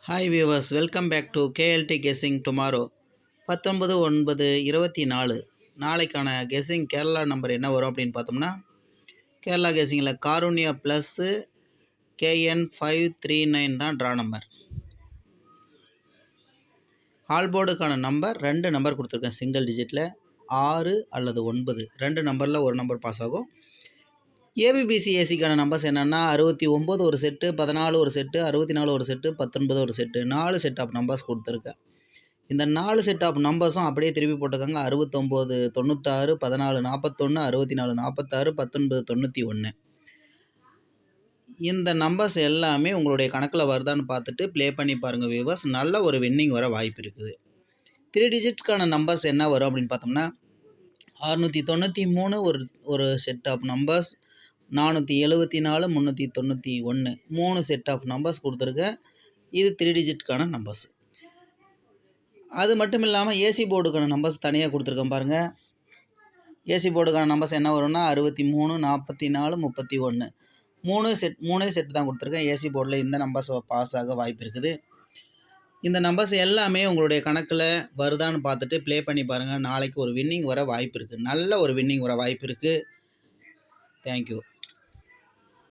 Hi viewers, welcome back to KLT guessing tomorrow. 19/9/24 நாளைக்கான guessing Kerala number என்ன வரும் அப்படின்னு பார்த்தோம்னா, கேரளா கெஸ்ஸிங்கில் காருண்யா ப்ளஸ்ஸு KN539 தான் ட்ரா நம்பர். ஹால்போர்டுக்கான நம்பர் 2 நம்பர் கொடுத்துருக்கேன். சிங்கிள் டிஜிட்டில் 6 அல்லது 9 2 நம்பரில் ஒரு நம்பர் பாஸ் ஆகும். ஏபிபிசிஏசிக்கான நம்பர்ஸ் என்னென்னா 69 ஒரு செட்டு, 14 ஒரு செட்டு, 64 ஒரு செட்டு, 19 ஒரு செட்டு, 4 செட் ஆஃப் நம்பர்ஸ் கொடுத்துருக்கேன். இந்த 4 செட் ஆஃப் நம்பர்ஸும் அப்படியே திருப்பி போட்டுக்கோங்க. 69 96, 14 41, 64 46, 19 91. இந்த நம்பர்ஸ் எல்லாமே உங்களுடைய கணக்கில் வருதான்னு பார்த்துட்டு ப்ளே பண்ணி பாருங்கள் வியூவர்ஸ். நல்ல ஒரு வின்னிங் வர வாய்ப்பு இருக்குது. 3 டிஜிட்ஸ்க்கான நம்பர்ஸ் என்ன வரும் அப்படின்னு பார்த்தோம்னா 693 ஒரு set of numbers, 474 391 3 set of numbers கொடுத்துருக்கேன். இது 3 டிஜிட்கான நம்பர்ஸ். அது மட்டும் இல்லாமல் ஏசி போர்டுக்கான நம்பர்ஸ் தனியாக கொடுத்துருக்கேன் பாருங்கள். ஏசி போர்டுக்கான நம்பர்ஸ் என்ன வரும்னா 63 44 31 மூணே செட் தான் கொடுத்துருக்கேன். ஏசி போர்டில் இந்த நம்பர்ஸ் பாஸ் ஆக வாய்ப்பு இருக்குது. இந்த நம்பர்ஸ் எல்லாமே உங்களுடைய கணக்கில் வருதான்னு பார்த்துட்டு ப்ளே பண்ணி பாருங்கள். நாளைக்கு ஒரு வின்னிங் வர வாய்ப்பு இருக்குது. நல்ல ஒரு வின்னிங் வர வாய்ப்பு இருக்குது. தேங்க்யூ.